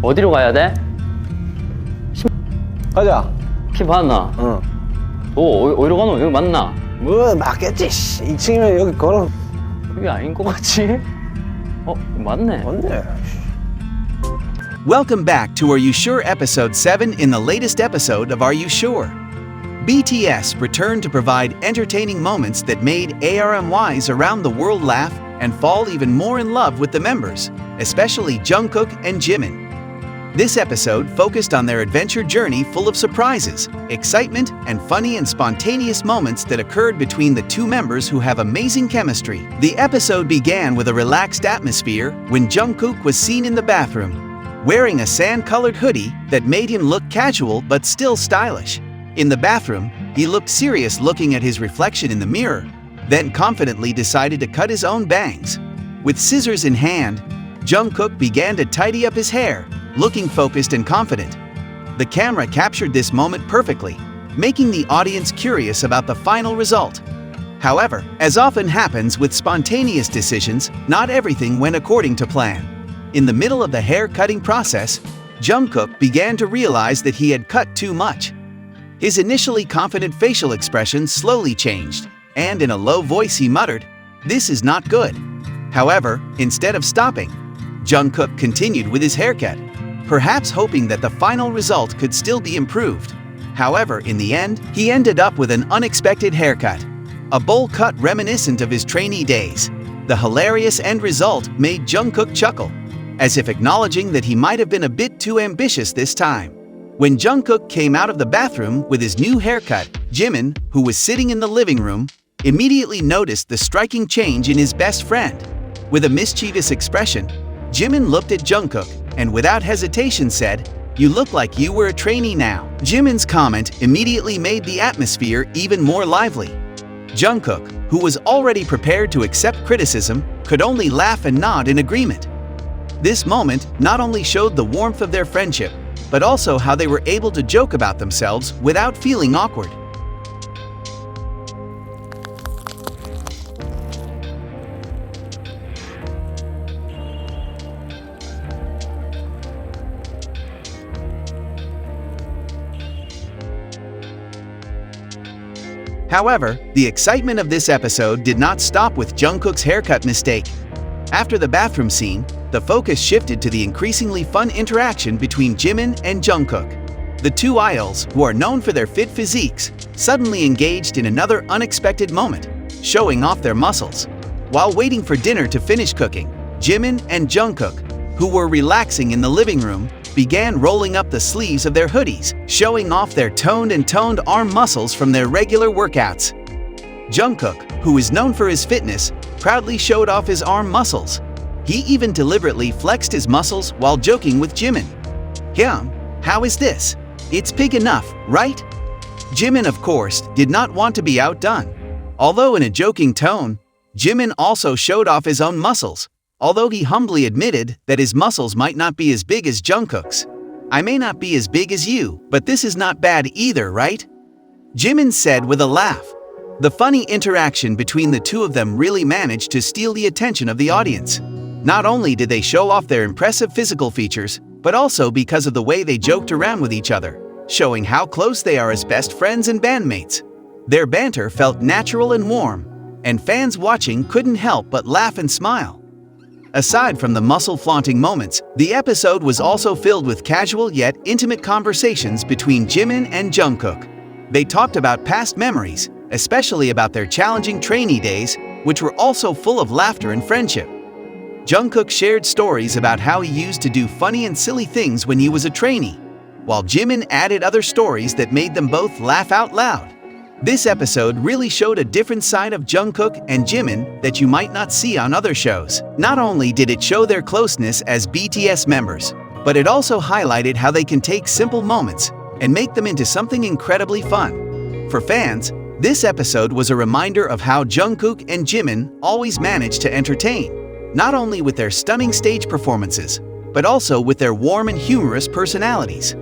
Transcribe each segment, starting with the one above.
어디로 가야 돼? 가자. 키 봤나? 응. 어디로 가노? 여기 맞나? 뭐 맞겠지. 2층이면 여기 걸어. 여기 아닌 것 같지? 맞네. 맞네. Welcome back to Are You Sure episode 7 in the latest episode of Are You Sure? BTS returned to provide entertaining moments that made ARMYs around the world laugh and fall even more in love with the members, especially Jungkook and Jimin. This episode focused on their adventure journey full of surprises, excitement, and funny and spontaneous moments that occurred between the two members who have amazing chemistry. The episode began with a relaxed atmosphere when Jungkook was seen in the bathroom, wearing a sand-colored hoodie that made him look casual but still stylish. In the bathroom, he looked serious looking at his reflection in the mirror, then confidently decided to cut his own bangs. With scissors in hand, Jungkook began to tidy up his hair, looking focused and confident. The camera captured this moment perfectly, making the audience curious about the final result. However, as often happens with spontaneous decisions, not everything went according to plan. In the middle of the hair-cutting process, Jungkook began to realize that he had cut too much. His initially confident facial expression slowly changed, and in a low voice he muttered, "This is not good." However, instead of stopping, Jungkook continued with his haircut, perhaps hoping that the final result could still be improved. However, in the end, he ended up with an unexpected haircut, a bowl cut reminiscent of his trainee days. The hilarious end result made Jungkook chuckle, as if acknowledging that he might have been a bit too ambitious this time. When Jungkook came out of the bathroom with his new haircut, Jimin, who was sitting in the living room, immediately noticed the striking change in his best friend. With a mischievous expression, Jimin looked at Jungkook and without hesitation said, "You look like you were a trainee now." Jimin's comment immediately made the atmosphere even more lively. Jungkook, who was already prepared to accept criticism, could only laugh and nod in agreement. This moment not only showed the warmth of their friendship, but also how they were able to joke about themselves without feeling awkward. However, the excitement of this episode did not stop with Jungkook's haircut mistake. After the bathroom scene, the focus shifted to the increasingly fun interaction between Jimin and Jungkook. The two idols, who are known for their fit physiques, suddenly engaged in another unexpected moment, showing off their muscles. While waiting for dinner to finish cooking, Jimin and Jungkook, who were relaxing in the living room, began rolling up the sleeves of their hoodies, showing off their toned arm muscles from their regular workouts. Jungkook, who is known for his fitness, proudly showed off his arm muscles. He even deliberately flexed his muscles while joking with Jimin. "Yum, how is this? It's big enough, right?" Jimin, of course, did not want to be outdone. Although in a joking tone, Jimin also showed off his own muscles, although he humbly admitted that his muscles might not be as big as Jungkook's. "I may not be as big as you, but this is not bad either, right?" Jimin said with a laugh. The funny interaction between the two of them really managed to steal the attention of the audience. Not only did they show off their impressive physical features, but also because of the way they joked around with each other, showing how close they are as best friends and bandmates. Their banter felt natural and warm, and fans watching couldn't help but laugh and smile. Aside from the muscle-flaunting moments, the episode was also filled with casual yet intimate conversations between Jimin and Jungkook. They talked about past memories, especially about their challenging trainee days, which were also full of laughter and friendship. Jungkook shared stories about how he used to do funny and silly things when he was a trainee, while Jimin added other stories that made them both laugh out loud. This episode really showed a different side of Jungkook and Jimin that you might not see on other shows. Not only did it show their closeness as BTS members, but it also highlighted how they can take simple moments and make them into something incredibly fun. For fans, this episode was a reminder of how Jungkook and Jimin always manage to entertain, not only with their stunning stage performances, but also with their warm and humorous personalities.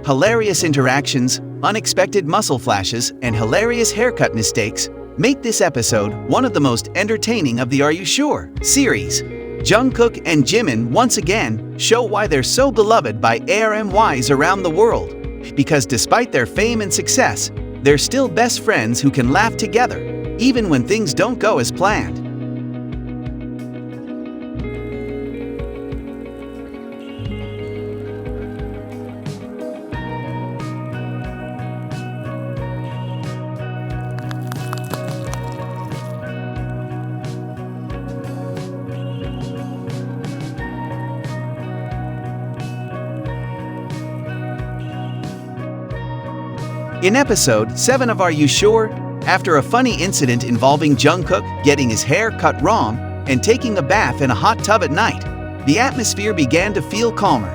Hilarious interactions, unexpected muscle flashes, and hilarious haircut mistakes make this episode one of the most entertaining of the Are You Sure series. Jungkook and Jimin once again show why they're so beloved by ARMYs around the world. Because despite their fame and success, they're still best friends who can laugh together, even when things don't go as planned. In episode 7 of Are You Sure?, after a funny incident involving Jungkook getting his hair cut wrong and taking a bath in a hot tub at night, the atmosphere began to feel calmer.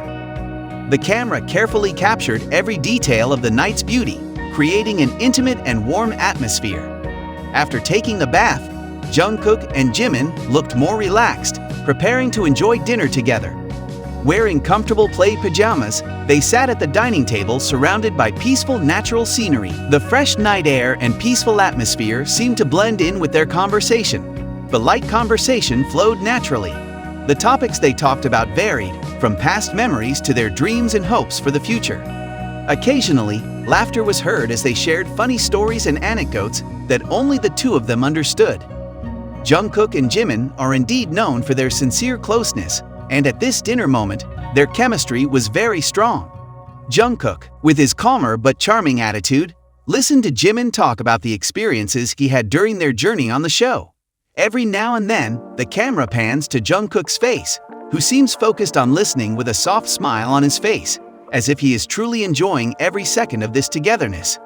The camera carefully captured every detail of the night's beauty, creating an intimate and warm atmosphere. After taking the bath, Jungkook and Jimin looked more relaxed, preparing to enjoy dinner together. Wearing comfortable play pajamas, they sat at the dining table surrounded by peaceful natural scenery. The fresh night air and peaceful atmosphere seemed to blend in with their conversation. The light conversation flowed naturally. The topics they talked about varied, from past memories to their dreams and hopes for the future. Occasionally, laughter was heard as they shared funny stories and anecdotes that only the two of them understood. Jungkook and Jimin are indeed known for their sincere closeness, and at this dinner moment, their chemistry was very strong. Jungkook, with his calmer but charming attitude, listened to Jimin talk about the experiences he had during their journey on the show. Every now and then, the camera pans to Jungkook's face, who seems focused on listening with a soft smile on his face, as if he is truly enjoying every second of this togetherness.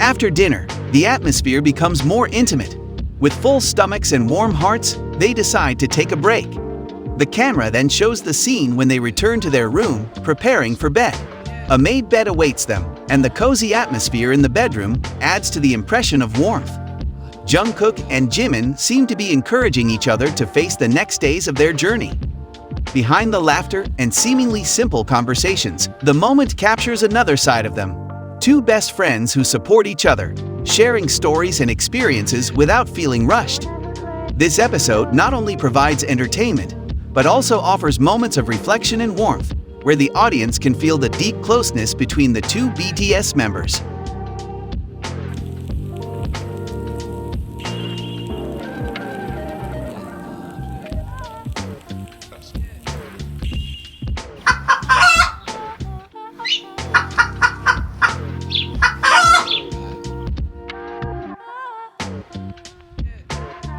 After dinner, the atmosphere becomes more intimate. With full stomachs and warm hearts, they decide to take a break. The camera then shows the scene when they return to their room, preparing for bed. A made bed awaits them, and the cozy atmosphere in the bedroom adds to the impression of warmth. Jungkook and Jimin seem to be encouraging each other to face the next days of their journey. Behind the laughter and seemingly simple conversations, the moment captures another side of them. Two best friends who support each other, sharing stories and experiences without feeling rushed. This episode not only provides entertainment, but also offers moments of reflection and warmth, where the audience can feel the deep closeness between the two BTS members.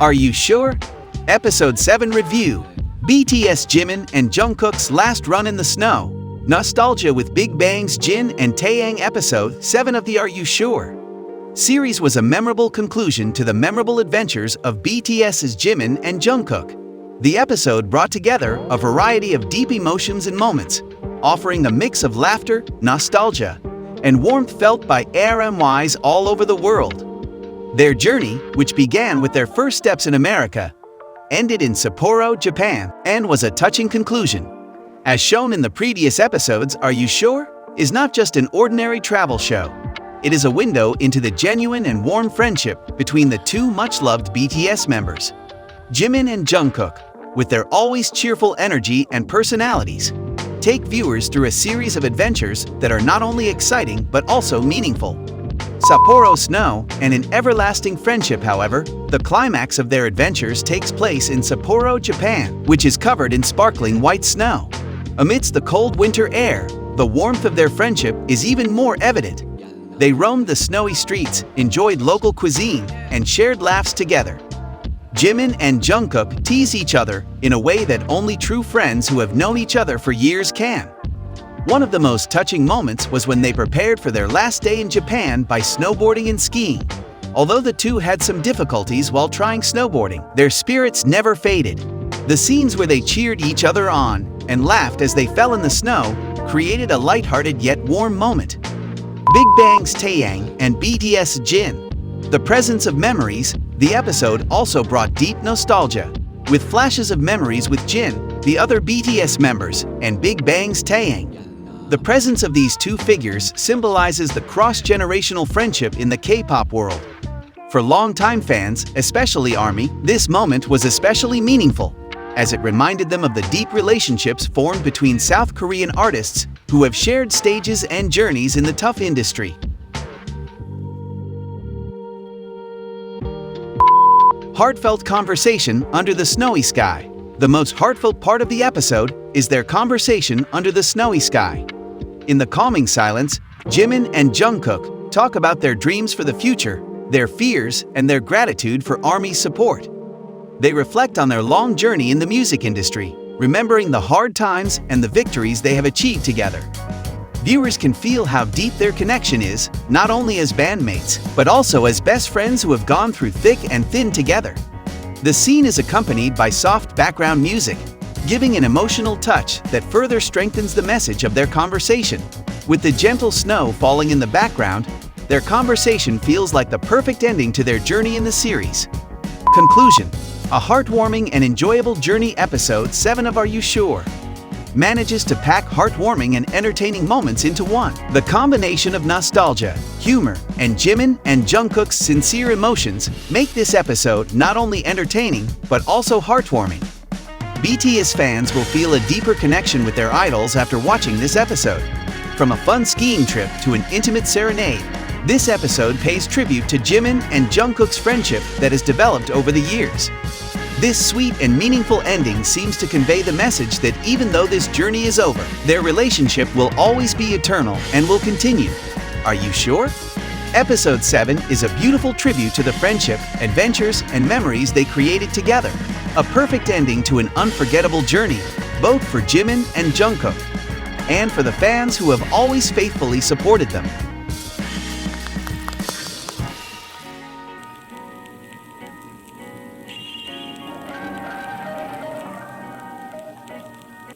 Are You Sure? Episode 7 Review. BTS Jimin and Jungkook's last run in the snow. Nostalgia with Big Bang's Jin and Taeyang. Episode 7 of the Are You Sure? Series was a memorable conclusion to the memorable adventures of BTS's Jimin and Jungkook. The episode brought together a variety of deep emotions and moments, offering a mix of laughter, nostalgia, and warmth felt by ARMYs all over the world. Their journey, which began with their first steps in America, ended in Sapporo, Japan, and was a touching conclusion. As shown in the previous episodes, Are You Sure? Is not just an ordinary travel show. It is a window into the genuine and warm friendship between the two much-loved BTS members. Jimin and Jungkook, with their always cheerful energy and personalities, take viewers through a series of adventures that are not only exciting but also meaningful. Sapporo snow and an everlasting friendship. However, the climax of their adventures takes place in Sapporo, Japan, which is covered in sparkling white snow. Amidst the cold winter air, the warmth of their friendship is even more evident. They roamed the snowy streets, enjoyed local cuisine, and shared laughs together. Jimin and Jungkook tease each other in a way that only true friends who have known each other for years can. One of the most touching moments was when they prepared for their last day in Japan by snowboarding and skiing. Although the two had some difficulties while trying snowboarding, their spirits never faded. The scenes where they cheered each other on and laughed as they fell in the snow created a lighthearted yet warm moment. Big Bang's Taeyang and BTS Jin. The presence of memories, the episode also brought deep nostalgia, with flashes of memories with Jin, the other BTS members, and Big Bang's Taeyang. The presence of these two figures symbolizes the cross-generational friendship in the K-pop world. For longtime fans, especially ARMY, this moment was especially meaningful, as it reminded them of the deep relationships formed between South Korean artists who have shared stages and journeys in the tough industry. Heartfelt conversation under the snowy sky. The most heartfelt part of the episode is their conversation under the snowy sky. In the calming silence, Jimin and Jungkook talk about their dreams for the future, their fears, and their gratitude for ARMY's support. They reflect on their long journey in the music industry, remembering the hard times and the victories they have achieved together. Viewers can feel how deep their connection is, not only as bandmates, but also as best friends who have gone through thick and thin together. The scene is accompanied by soft background music, giving an emotional touch that further strengthens the message of their conversation. With the gentle snow falling in the background, their conversation feels like the perfect ending to their journey in the series. Conclusion: a heartwarming and enjoyable journey. Episode 7 of Are You Sure? Manages to pack heartwarming and entertaining moments into one. The combination of nostalgia, humor, and Jimin and Jungkook's sincere emotions make this episode not only entertaining, but also heartwarming. BTS fans will feel a deeper connection with their idols after watching this episode. From a fun skiing trip to an intimate serenade, this episode pays tribute to Jimin and Jungkook's friendship that has developed over the years. This sweet and meaningful ending seems to convey the message that even though this journey is over, their relationship will always be eternal and will continue. Are you sure? Episode 7 is a beautiful tribute to the friendship, adventures, and memories they created together. A perfect ending to an unforgettable journey, both for Jimin and Jungkook, and for the fans who have always faithfully supported them.